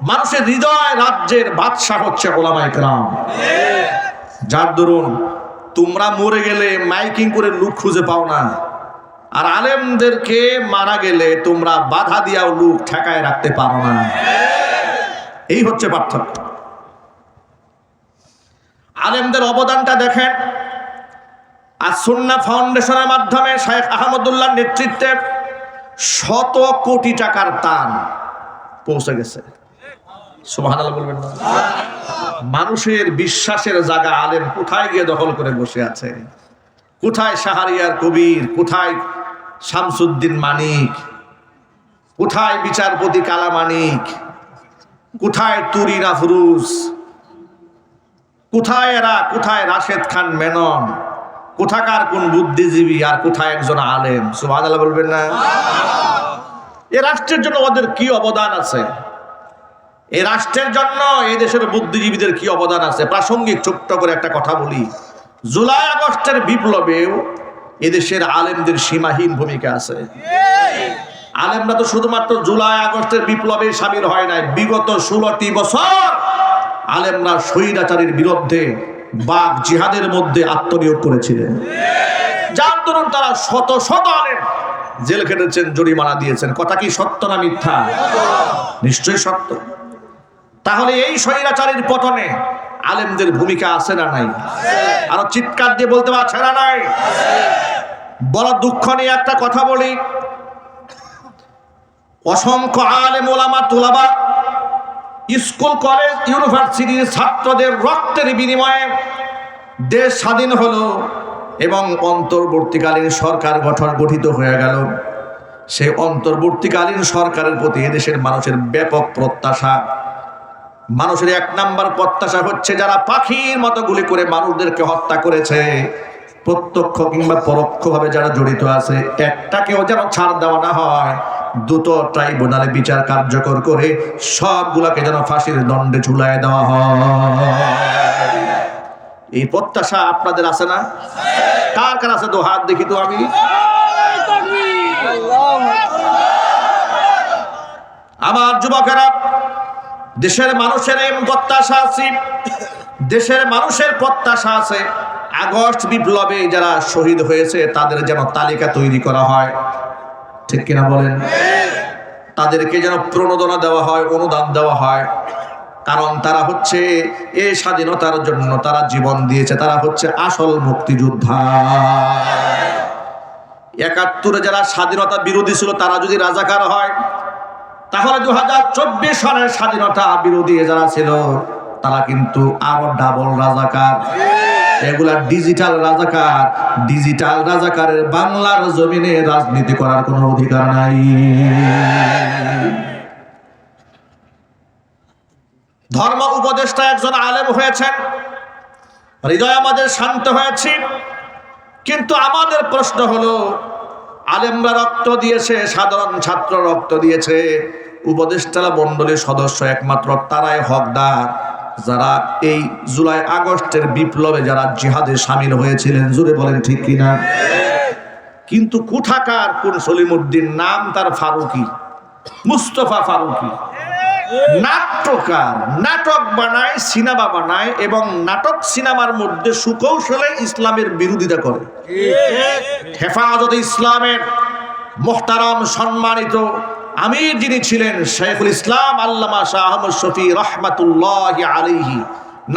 মানুষের হৃদয় রাজ্যের বাদশা হচ্ছে ওলামায়ে কেরাম। যার দরুন তোমরা মরে গেলে মাইকিং করে লোক খুঁজে পাও না, আর আলেমদেরকে মারা গেলে তোমরা বাধা দিয়াও লোক ঠেকায় রাখতে পারো না। এই হচ্ছে পার্থক্য। আলেমদের অবদানটা দেখেন। আর সুন্নাহ ফাউন্ডেশনের মাধ্যমে শেখ আহমদুল্লাহর নেতৃত্বে শত কোটি টাকার দান পৌঁছে গেছে। সুবহানাল্লাহ বলবেন না? মানুষের বিশ্বাসের জায়গা আলেম কোথায় গিয়ে দখল করে বসে আছে? কোথায় শাহরিয়ার কবির, কোথায় শামসুদ্দিন মানিক, কোথায় বিচারপতি কালা মানিক, কোথায় তুরিন আফরুজ, কোথায় এরা, কোথায় রাশেদ খান মেনন, কোথাকার কোন বুদ্ধিজীবী, আর কোথায় একজন আলেম? সুবহানাল্লাহ বলবেন না? এ রাষ্ট্রের জন্য ওদের কি অবদান আছে? এই রাষ্ট্রের জন্য এই দেশের বুদ্ধিজীবীদের কি অবদান আছে? প্রাসঙ্গিক ছোট্ট করে একটা কথা বলি। জুলাই আগস্টের বিপ্লবেও এদেশের আলেমদের সীমাহীন ভূমিকা আছে। আলেমরা তো শুধুমাত্র জুলাই আগস্টের বিপ্লবে শামিল হয় নাই, বিগত 16টি বছর আলেমরা স্বৈরাচারীর বিরুদ্ধে বাক জিহাদের মধ্যে আত্মনিয়োগ করেছিলেন। যার দরুন তারা শত শত আলেম জেল খেটেছেন, জরিমানা দিয়েছেন। কথা কি সত্য না মিথ্যা? নিশ্চয়ই সত্য। তাহলে এই স্বৈরাচারীর পতনে আলেমদের ভূমিকা আছে না নাই? আরো চিৎকার দিয়ে বলতে পারছে না নাই? বড় দুঃখ নিয়ে একটা কথা বলি। অসংখ্য আলেম ওলামা তুলাবা স্কুল কলেজ ইউনিভার্সিটির ছাত্রদের রক্তের বিনিময়ে দেশ স্বাধীন হলো এবং অন্তর্বর্তীকালীন সরকার গঠিত হয়ে গেল। সেই অন্তর্বর্তীকালীন সরকারের প্রতি এদেশের মানুষের ব্যাপক প্রত্যাশা। মানুষের এক নাম্বার প্রত্যাশা হচ্ছে যারা পাখির মতো গুলি করে মানুষদেরকে হত্যা করেছে, প্রত্যক্ষ কিংবা পরোক্ষভাবে যারা জড়িত আছে, একটাকেও যেন ছাড় দেওয়া না হয়। দ্রুত ট্রাইব্যুনালে বিচার কার্যকর করে সবগুলাকে যেন ফাঁসির দণ্ডে ঝুলায় দেওয়া হয়। এই প্রত্যাশা আপনাদের আছে না? কার কার আছে? তো হাত দেখি তো আমি। আমার যুবকেরা, দেশের মানুষের এই প্রত্যাশা আছে, দেশের মানুষের প্রত্যাশা আছে আগস্ট বিপ্লবে যারা শহীদ হয়েছে তাদের যেন তালিকা তৈরি করা হয়। ঠিক কিনা বলেন? তাদেরকে যেন প্রণোদনা দেওয়া হয়, অনুদান দেওয়া হয়। কারণ তারা হচ্ছে এই স্বাধীনতার জন্য তারা জীবন দিয়েছে, তারা হচ্ছে আসল মুক্তিযোদ্ধা। ৭১ যারা স্বাধীনতা বিরোধী ছিল তারা যদি রাজাকার হয়, তাহলে 2024 সালের স্বাধীনতা বিরোধী যারা ছিল তারা কিন্তু আরো ডাবল রাজাকার। এগুলা ডিজিটাল রাজাকার। ডিজিটাল রাজাকারের বাংলার জমিনে রাজনীতি করার কোনো অধিকার নাই। ধর্ম উপদেষ্টা একজন আলেম হয়েছেন, হৃদয় আমাদের শান্ত হয়েছে। কিন্তু আমাদের প্রশ্ন হলো, আলেমরা রক্ত দিয়েছে, সাধারণ ছাত্র রক্ত দিয়েছে, উপদেষ্টা মণ্ডলীর সদস্য একমাত্র তারাই হকদার যারা এই জুলাই আগস্টের বিপ্লবে যারা জিহাদে শামিল হয়েছিলেন। জোরে বলেন ঠিক কিনা? কিন্তু কোথাকার কোন সলিমউদ্দিন, নাম তার ফারুকি, মুস্তফা ফারুকি, নাট্যকার, নাটক বানায়, সিনেমা বানায় এবং নাটক সিনেমার মধ্যে সুকৌশলে ইসলামের বিরোধিতা করে। হেফাজতে ইসলামের মুহতারাম সম্মানিত আমির যিনি ছিলেন শাইখুল ইসলাম আল্লামা শাহ আহমদ শফি রাহমাতুল্লাহি আলাইহি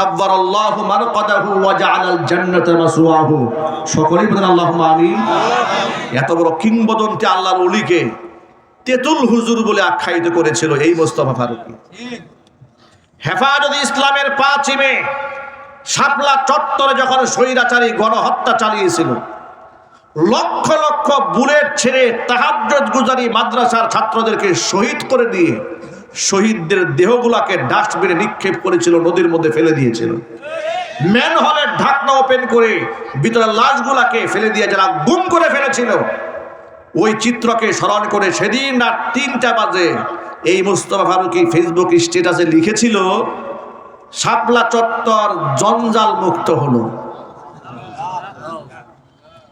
নব্বারাল্লাহু মারকাদাহু ওয়া জাআলাল জান্নাতা মাসওয়াহু। সকলেই বলেন আল্লাহুম্মা আমিন। এত বড় কিংবদন্তি আল্লাহর ওলিকে তেতুল হুজুর বলে আখ্যায়িত করেছিল এই মোস্তফা ফারুকী। হেফাজতে ইসলামের 5 মে শাপলা চত্বরে যখন স্বৈরাচারী গণহত্যা চালিয়েছিল, লক্ষ লক্ষ বুলেট ছেড়ে তাহাজ্জুদ গুজারি মাদ্রাসার ছাত্রদেরকে শহীদ করে দিয়ে শহীদদের দেহগুলাকে ডাস্টবিনে নিক্ষেপ করেছিল, নদীর মধ্যে ফেলে দিয়েছিল। ম্যানহোলের ঢাকনা ওপেন করে ভিতরে লাশগুলাকে ফেলে দিয়ে যারা গুম করে ফেলেছিল, ওই চিত্রকে স্মরণ করে সেদিন রাত 3টা বাজে এই মোস্তফা ফারুকী ফেসবুক স্ট্যাটাসে লিখেছিল, শাপলা চত্বর জঞ্জাল মুক্ত হলো।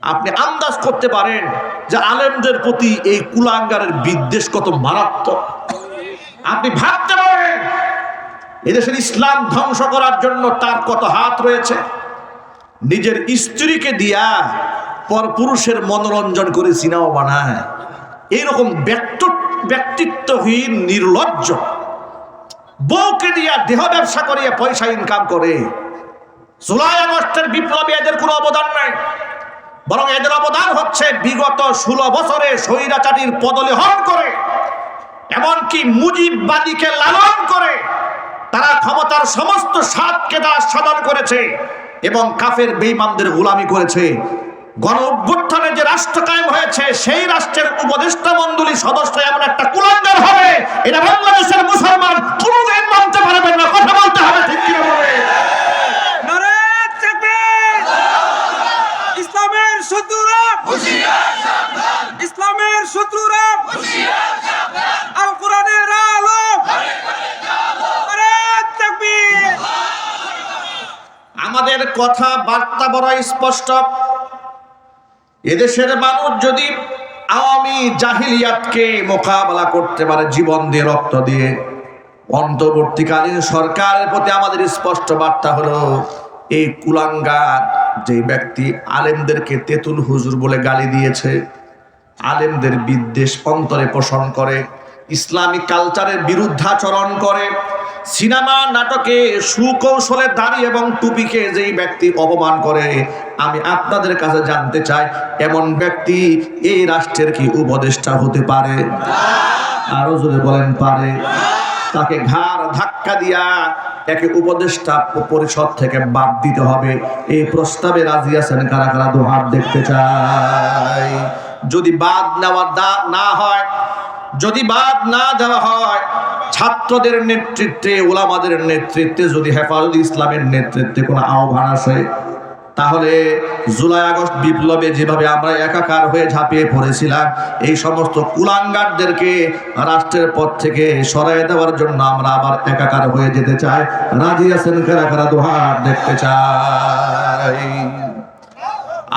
আপনি আন্দাজ করতে পারেন যে আলেমদের প্রতি এই কুলাঙ্গারের বিদ্বেষ কত মারাত্মক। আপনি ভাবতে পারেন এদেশের ইসলাম ধ্বংস করার জন্য তার কত হাত রয়েছে। নিজের স্ত্রীকে দিয়া পরপুরুষের মনোরঞ্জন করে সিনেমা বানায়। এইরকম ব্যক্তিত্বহীন নির্লজ্জ বউকে দিয়া দেহ ব্যবসা করিয়া পয়সা ইনকাম করে। জুলাই আগস্টের বিপ্লবে এদের কোনো অবদান নাই, বরং এদের অবদান হচ্ছে বিগত 16 বছরে স্বৈরাচারীর পদলেহন করে, এমনকি মুজিববাদীকে লালন করে তারা ক্ষমতার সমস্ত স্বাদকে তারা সাধন করেছে এবং কাফের বেঈমানদের গোলামি করেছে। গণ অভ্যুত্থানে যে রাষ্ট্র কায়েম হয়েছে সেই রাষ্ট্রের উপদেষ্টা মণ্ডলীর সদস্য এমন একটা কুলাঙ্গার হবে, এটা বাংলাদেশের মুসলমান কোনোদিন মানতে পারবেন না। কথা বলতে হবে, ঠিক কিনা বলে? নারায়ে তাকবীর! ইসলামের শত্রুরা হুঁশিয়ার সাবধান! ইসলামের শত্রুরা হুঁশিয়ার সাবধান! আল কোরআনের আলো নারায়ে তাকবীর! আমাদের কথা বার্তা বড় স্পষ্ট। এদেশের মানুষ যদি আওয়ামী জাহিলিয়াতকে মোকাবেলা করতে পারে জীবন দিয়ে, রক্ত দিয়ে, অন্তর্বর্তীকালীন সরকারের প্রতি আমাদের স্পষ্ট বার্তা হলো এই কুলাঙ্গার যে ব্যক্তি আলেমদেরকে তেতুল হুজুর বলে গালি দিয়েছে, আলেমদের বিদ্বেষ অন্তরে পোষণ করে, ইসলামিক কালচারের বিরুদ্ধাচরণ করে, সিনেমা নাটকে সুকৌশলে দাড়ি এবং টুপিকে যেই ব্যক্তি অপমান করে, আমি আপনাদের কাছে জানতে চাই এমন ব্যক্তি এই রাষ্ট্রের কি উপদেষ্টা হতে পারে? আরো জোরে বলেন, পারে? তাকে ঘাড় ধাক্কা দিয়া একে উপদেষ্টা পরিষদ থেকে বাদ দিতে হবে। এই প্রস্তাবে রাজি আছেন কারা কারা? দু হাত দেখতে চাই। যদি বাদ নেওয়া না হয়, যদি বাদ না দেওয়া হয়, ছাত্রদের নেতৃত্বে, ওলামাদের নেতৃত্বে, যদি হেফাজত ইসলামের নেতৃত্বে কোনো আহ্বান আসে, তাহলে জুলাই আগস্ট বিপ্লবে যেভাবে আমরা একাকার হয়ে ঝাঁপিয়ে পড়েছিলাম, এই সমস্ত কুলাঙ্গারদেরকে রাষ্ট্রের পথ থেকে সরাই দেওয়ার জন্য আমরা আবার একাকার হয়ে যেতে চাই। রাজি আছেন কারা কারা? দু হাত দেখতে চাই।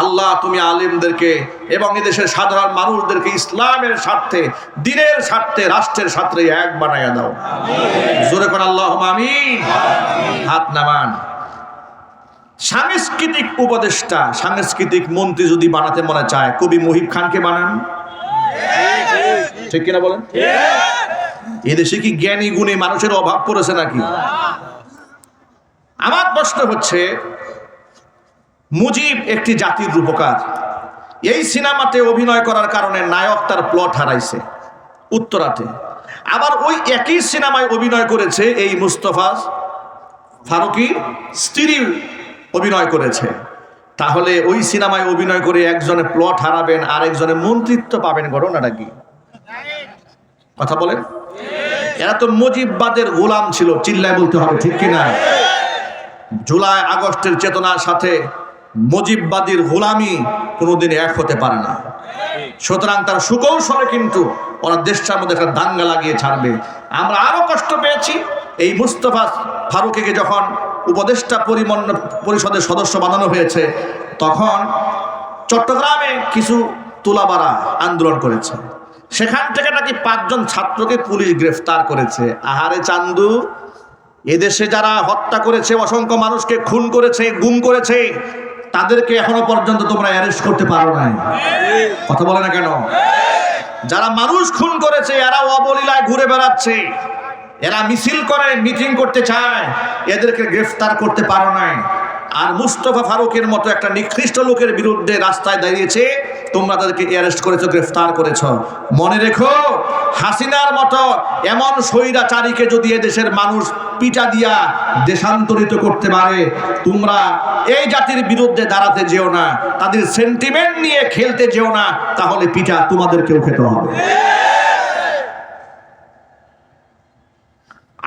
আল্লাহ তুমি আলেমদেরকে এবং এদেশের সাধারণ মানুষদেরকে ইসলামের স্বার্থে, দ্বীনের স্বার্থে, রাষ্ট্রের স্বার্থে এক বানাইয়া দাও। জোরে করে আল্লাহুম্মা আমিন। হাত নামান। সাংস্কৃতিক উপদেষ্টা, সাংস্কৃতিক মন্ত্রী যদি বানাতে মনে চায়, কবি মুহিব খানকে বানান। ঠিক কিনা বলেন? এদেশে কি জ্ঞানী গুণী মানুষের অভাব পড়েছে নাকি? আমার প্রশ্ন হচ্ছে, মুজিব একটি জাতির রূপকার। এই সিনেমাতে অভিনয় করার কারণে নায়ক তার প্লট হারাইছে উত্তরাতে। আবার ওই একই সিনেমায় অভিনয় করেছে এই মুস্তফা ফারুকী স্ত্রী অভিনয় করেছে। তাহলে ওই সিনেমায় অভিনয় করে একজনে প্লট হারাবেন, আরেকজনে মন্ত্রিত্ব পাবেন, ঘটনাটা কি? কথা বলেন। এরা তো মুজিববাদের গোলাম ছিল, চিল্লায় বলতে হবে, ঠিক কিনা? জুলাই আগস্টের চেতনার সাথে মুজিববাদীর গোলামি কোনোদিন এক হতে পারে না। সুতরাং তার সুকৌশলে কিন্তু ওরা দেশটার মধ্যে একটা দাঙ্গা লাগিয়ে ছাড়বে। আমরা আরো কষ্ট পেয়েছি এই মুস্তফা ফারুকীকে যখন উপদেষ্টা পরিষদের সদস্য বানানো হয়েছে, তখন চট্টগ্রামে কিছু তোলাবাড়া আন্দোলন করেছে। সেখান থেকে নাকি 5 জন ছাত্রকে পুলিশ গ্রেফতার করেছে। আহারে চান্দু, এদেশে যারা হত্যা করেছে, অসংখ্য মানুষকে খুন করেছে, গুম করেছে, তাদেরকে এখনো পর্যন্ত তোমরা অ্যারেস্ট করতে পারো নাই। কথা বলে না কেন? যারা মানুষ খুন করেছে এরা অবলীলায় ঘুরে বেড়াচ্ছে, এরা মিছিল করে, মিটিং করতে চায়, এদেরকে গ্রেফতার করতে পারো নাই। আর মুস্তফা ফারুকের মতো একটা নিকৃষ্ট লোকের বিরুদ্ধে রাস্তায় দাঁড়িয়েছে, তোমরা তাদেরকে অ্যারেস্ট করেছো, গ্রেফতার করেছো। মনে রেখো, হাসিনার মতো এমন স্বৈরাচারীকে যদি এদেশের মানুষ পিটা দিয়া দেশান্তরিত করতে পারে, তোমরা এই জাতির বিরুদ্ধে দাঁড়াতে যেও না, তাদের সেন্টিমেন্ট নিয়ে খেলতে যেও না, তাহলে পিটা তোমাদেরকেও খেতে হবে।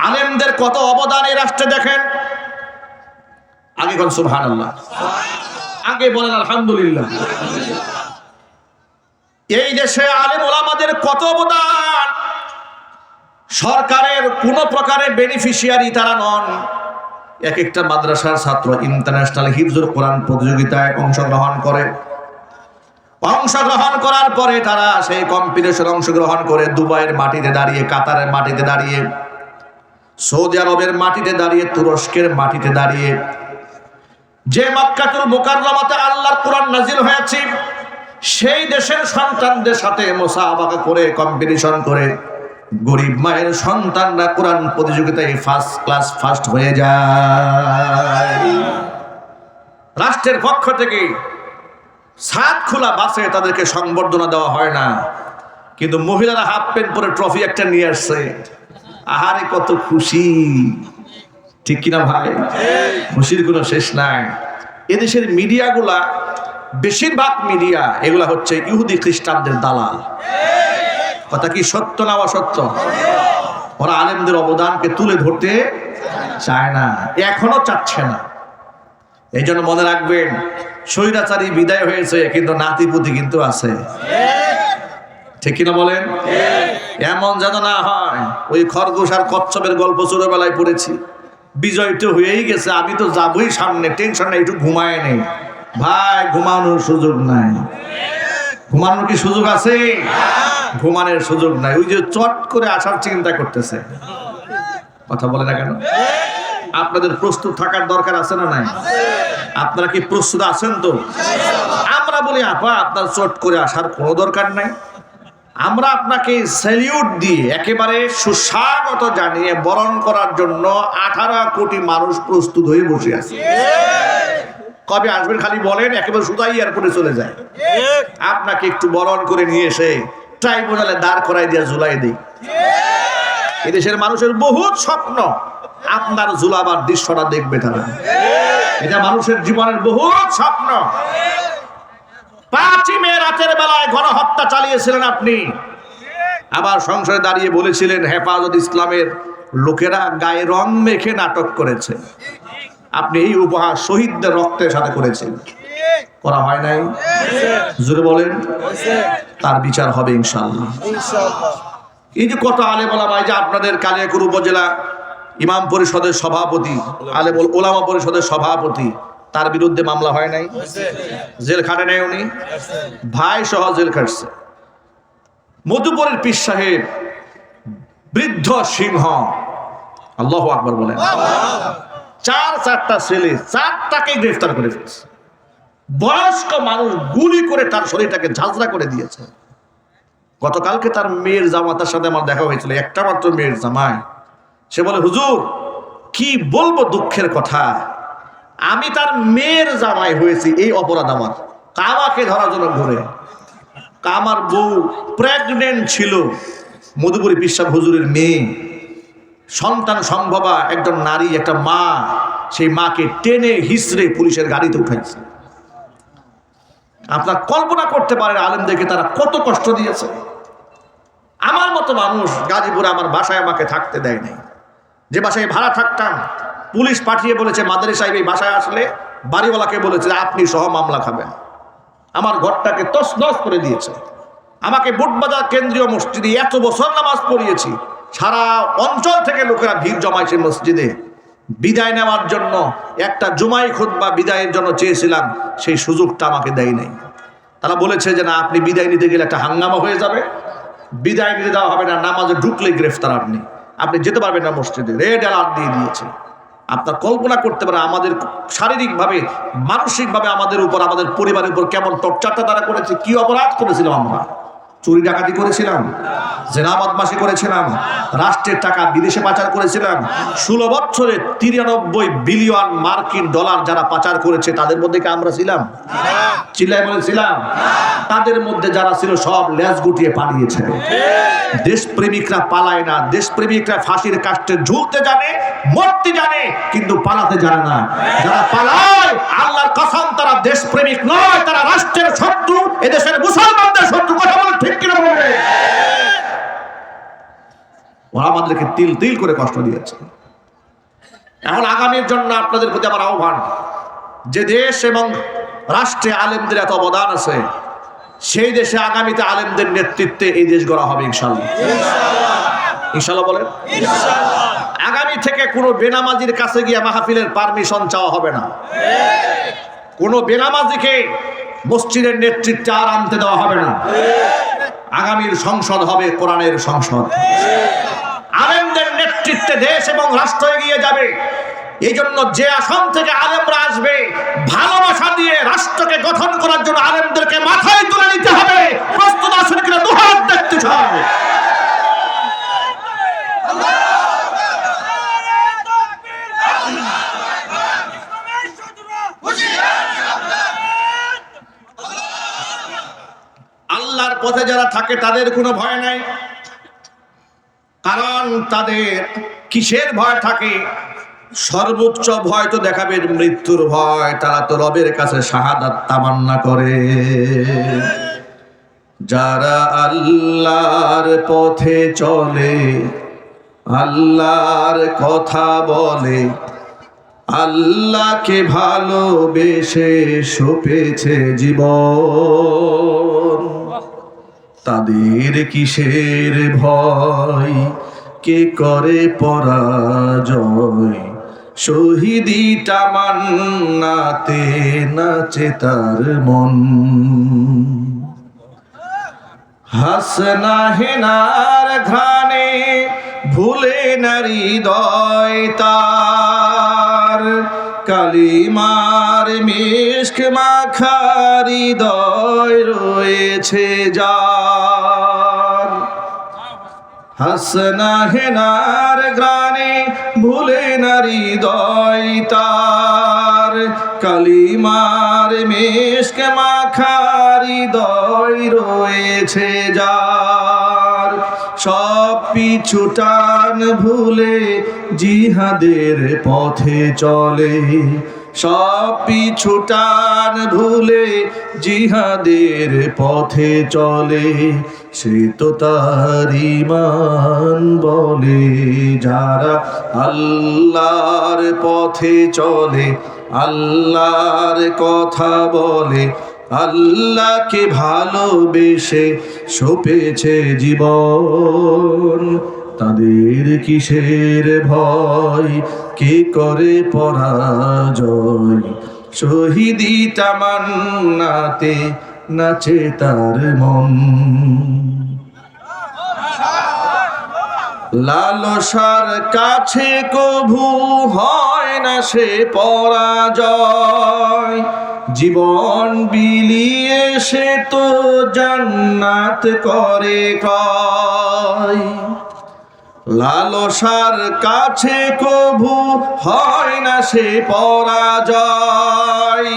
আলেমদের কত অবদান এই রাষ্ট্রে দেখেন। আগে বলেন সুবহানাল্লাহ, আগে বলেন আলহামদুলিল্লাহ। এই দেশে আলেম ওলামাদের কত অবদান। সরকারের কোন প্রকারের বেনিফিশিয়ারি তারা নন। এক একটা মাদ্রাসার ছাত্র ইন্টারন্যাশনাল হিফজুল কোরআন প্রতিযোগিতায় অংশগ্রহণ করে, অংশগ্রহণ করার পরে তারা সেই কম্পিটিশনে অংশগ্রহণ করে দুবাইয়ের মাটিতে দাঁড়িয়ে, কাতারের মাটিতে দাঁড়িয়ে, সৌদি আরবের মাটিতে দাঁড়িয়ে, তুরস্কের মাটিতে দাঁড়িয়ে, যে মক্কাতুল মুকাররমাতে আল্লাহর কোরআন নাজিল হয়েছে সেই দেশের সন্তানদের সাথে মুসাবাকা করে, কম্পিটিশন করে গরিব মায়ের সন্তানরা কোরআন প্রতিযোগিতায় ফার্স্ট ক্লাস ফার্স্ট হয়ে যায়। রাষ্ট্রের পক্ষ থেকে ছাদ খোলা বাসে তাদেরকে সংবর্ধনা দেওয়া হয় না, কিন্তু মহিলারা হাফ প্যান্ট পরে ট্রফি একটা নিয়ে আসছে। আহারে কত খুশি, ঠিক কিনা ভাই? খুশির কোনো শেষ নাই। এদেশের মিডিয়াগুলা, বেশিরভাগ মিডিয়া এগুলা হচ্ছে ইহুদি খ্রিস্টানদের দালাল। কথা কি সত্য না অসত্য? ওরা আলেমদের অবদানকে তুলে ধরতে চায় না, এখনো চাচ্ছে না। এই জন্য মনে রাখবেন, স্বৈরাচারী বিদায় হয়েছে কিন্তু নাতিপুতি কিন্তু আছে, ঠিক কিনা বলেন? এমন যেন না হয় ওই খরগোশ আর কচ্ছপের গল্প ছোটবেলায় পড়েছি, বিজয় তো হয়েই গেছে, আমি তো যাবই সামনে, টেনশন নেই, একটু ঘুমায় নেই। ভাই, ঘুমানোর সুযোগ নাই। ঘুমানোর কি সুযোগ আছে? ঘুমানোর সুযোগ নাই। ওই যে চট করে আসার চিন্তা করতেছে। কথা বলে না কেন? আপনাদের প্রস্তুত থাকার দরকার আছে না নাই? আপনারা কি প্রস্তুত আছেন? তো আমরা বলি আপা আপনার চট করে আসার কোনো দরকার নাই। আমরা আপনাকে স্যালিউট দিয়ে একেবারে সুস্বাগত জানিয়ে বরণ করার জন্য 18 কোটি মানুষ প্রস্তুত হয়ে বসে আছে। কবে আসবেন খালি বলেন, একেবারে সুতাই এয়ারপোর্টে চলে যায়। আপনাকে একটু বরণ করে নিয়ে এসে ট্রাইব্যুনালে দাঁড় করাই দিয়ে ঝুলাই দেই। এদেশের মানুষের বহুত স্বপ্ন আপনার ঝুলাবার দৃশ্যটা দেখবে তারা। এটা মানুষের জীবনের বহুত স্বপ্ন। 5 মে রাতের বেলায় গণহত্যা চালিয়েছিলেন আপনি, আবার সংসদে দাঁড়িয়ে বলেছিলেন হেফাজত ইসলামের লোকেরা গায়ে রং মেখে নাটক করেছে। আপনি এই উপহার শহীদদের রক্তের সাথে করেছেন, করা হয় নাই? জোরে বলেন। তার বিচার হবে ইনশাআল্লাহ। এই যে কত আলেম ওলামা, যে আপনাদের কালিয়াকৈর উপজেলা ইমাম পরিষদের সভাপতি, আলেম ওলামা পরিষদের সভাপতি, তার বিরুদ্ধে মামলা হয় নাই? জেল খাটে নাই উনি? ভাই সহ জেল খাটছে। মধুপুরের পীর সাহেব বৃদ্ধ সিংহ, আল্লাহু আকবার বলেন, 4টা ছেলে 4টাকে গ্রেফতার করে ফেলছে। বয়স্ক মানুষ গুলি করে তার শরীরটাকে ঝাঁঝরা করে দিয়েছে। গতকালকে তার মেয়ের জামাতার সাথে আমার দেখা হয়েছিল, একটা মাত্র মেয়ের জামাই। সে বলে, হুজুর কি বলবো দুঃখের কথা, আমি তার মেয়ের জামাই হয়েছি, এই অপরাধ আমার। কামাকে ধরার জন্য ঘুরে, আমার বউ প্রেগনেন্ট ছিল, মধুপুরী বিশ্বাস হুজুরের মেয়ে, সন্তান সম্ভবা একজন নারী, একটা মা, সেই মাকে টেনে হিসড়ে পুলিশের গাড়িতে উঠাইছে। আপনার কল্পনা করতে পারেন আলেমদেরকে তারা কত কষ্ট দিয়েছে। আমার মতো মানুষ গাজীপুরে আমার বাসায় আমাকে থাকতে দেয় নাই। যে বাসায় ভাড়া থাকতাম, পুলিশ পাঠিয়ে বলেছে মাদারি সাহেব এই বাসায় আসলে বাড়িওয়ালাকে বলেছে আপনি সহ মামলা খাবেন। আমার ঘরটাকে তছনছ করে দিয়েছে। আমাকে বুটবাজার কেন্দ্রীয় মসজিদে এত বছর নামাজ পড়িয়েছি, সারা অঞ্চল থেকে লোকেরা ভিড় জমাইছে মসজিদে। বিদায় নেওয়ার জন্য একটা জুমাই খুতবা বিদায়ের জন্য চেয়েছিলাম, সেই সুযোগটা আমাকে দেয় নাই। তারা বলেছে যে না, আপনি বিদায় নিতে গেলে একটা হাঙ্গামা হয়ে যাবে, বিদায় নিতে দেওয়া হবে না, নামাজে ঢুকলে গ্রেফতার, আপনি যেতে পারবেন না মসজিদে, রেড অ্যালার্ট দিয়ে দিয়েছে। আপনার কল্পনা করতে পারে আমাদের শারীরিকভাবে, মানসিকভাবে আমাদের উপর, আমাদের পরিবারের উপর কেমন টর্চারটা তারা করেছে। কি অপরাধ করেছিলাম আমরা? চুরি ডাকাতি করেছিলাম, জেনা বদমাশি করেছিলাম, রাষ্ট্রের টাকা বিদেশে পাচার করেছিলাম। 16 বছরে 93 বিলিয়ন মার্কিন ডলার যারা পাচার করেছে তাদের মধ্যে কি আমরা ছিলাম? চিল্লায় বলেছিলাম। তাদের মধ্যে যারা ছিল সব লেজ গুটিয়ে পালিয়েছে। দেশপ্রেমিকরা পালায় না, দেশপ্রেমিকরা ফাঁসির কাস্টে ঝুলতে জানে, মরতে জানে, কিন্তু পালাতে জানে না। যারা পালায় আল্লাহর কসম তারা দেশপ্রেমিক নয়, তারা রাষ্ট্রের শত্রু, এদেশের মুসলমানদের শত্রু। কথা বলে ঠিক কিনা বলবে? ওরা আমাদেরকে তিল তিল করে কষ্ট দিয়েছে। এখন আগামীর জন্য আপনাদের প্রতি আমার আহ্বান, যে দেশ এবং রাষ্ট্রে আলেমদের এত অবদান আছে, সেই দেশে আগামীতে আলেমদের নেতৃত্বে এই দেশ গড়া হবে ইনশাআল্লাহ। ইনশাআল্লাহ বলেন। আগামী থেকে কোনো বেনামাজির কাছে গিয়ে মাহফিলের পারমিশন চাওয়া হবে না। কোনো বেনামাজিকে মসজিদের নেতৃত্বে আর আনতে দেওয়া হবে না। আগামীর সংসদ হবে কোরআনের সংসদ। আলেমদের নেতৃত্বে দেশ এবং রাষ্ট্র এগিয়ে যাবে। এই জন্য যে আসন থেকে আলেমরা আসবে, ভালোবাসা দিয়ে রাষ্ট্রকে গঠন করার জন্য আলেমদেরকে মাথায় তুলে নিতে হবে। প্রস্তুত আছেন কিনা দুহাত দেখতে চাই। আল্লাহর পথে যারা থাকে তাদের কোনো ভয় নাই, কারণ তাদের কিসের ভয় থাকে? সর্বোচ্চ ভয় তো দেখাবে মৃত্যুর ভয়। তারা তো রবের কাছে শাহাদাত তামান্না করে। যারা আল্লাহর পথে চলে, আল্লাহর কথা বলে, আল্লাহকে ভালোবেসে সপেছে জীবন, তাদের কিসের ভয়? কে করে পরাজয়? শহীদি তামান্নাতে নাচে তার মন। হাসনা হেনার ঘ্রাণে ভুলে না হৃদয় তার, কালিমার মিশক মাখা হৃদয় রয়েছে যার। হাসনা হেনার গ্রানে ভুলে না হৃদয় তার, কালিমার মিশক মাখা হৃদয় রয়েছে যার। সব পিছু টান ভুলে জিহাদের পথে চলে, সব পিছু টান ভুলে জিহাদের পথে চলে, সে তো তার ঈমান বলে। যারা আল্লাহর পথে চলে, আল্লাহর কথা বলে, আল্লাহকে ভালোবেসে সপেছে জীবন, তাদের কিসের ভয়? কে করে পরাজয়? শহীদি তামান্নাতে নাচে তার মন। লালসার কাছে কভু হয় না সে পরাজয়, জীবন বিলিয়ে সে তো জান্নাত করে কয়। লালসার কাছে কভু হয় না সে পরাজয়,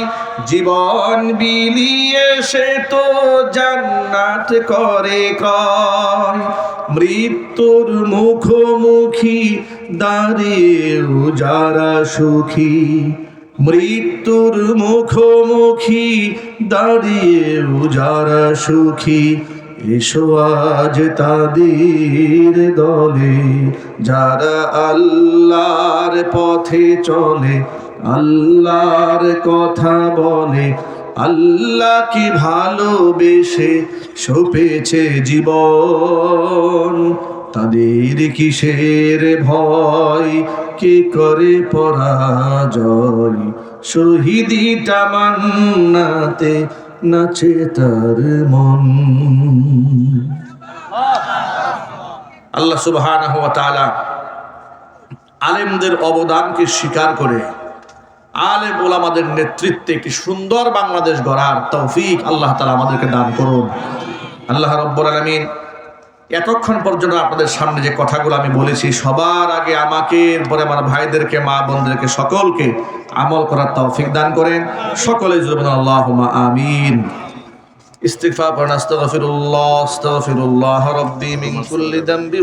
জীবন বিলিয়ে সে তো জান্নাত করে কয়। মৃত্যুর মুখোমুখি দাঁড়িয়েও যারা সুখী, মৃত্যুর মুখোমুখি দাঁড়িয়েও যারা সুখী, এসো আজ তাদের দলে। যারা আল্লাহর পথে চলে, আল্লাহর কথা বলে, আল্লাহকে ভালোবেসে সপেছে জীবন, তাদের কিসের ভয়? কে করে পরাজয়? শহীদি তামান্নাতে নাচে তার মন। আল্লাহ সুবহানাহু ওয়া তাআলা আলেমদের অবদানকে স্বীকার করে আলেম ওলামাদের নেতৃত্বে একটি সুন্দর বাংলাদেশ গড়ার তৌফিক আল্লাহ তাআলা আমাদেরকে দান করুন। আল্লাহ রাব্বুল আলামিন এতক্ষণ পর্যন্ত আপনাদের সামনে যে কথাগুলো আমি বলেছি, সবার আগে আমাকে, এরপরে আমার ভাইদেরকে, মা বোনদেরকে, সকলকে আমল করার তৌফিক দান করেন। সকলে জুড়ে বলেন আল্লাহুম্মা আমিন। ইস্তিগফার করেন। আস্তাগফিরুল্লাহ, আস্তাগফিরুল্লাহ রাব্বি মিন কুল্লি যামবি।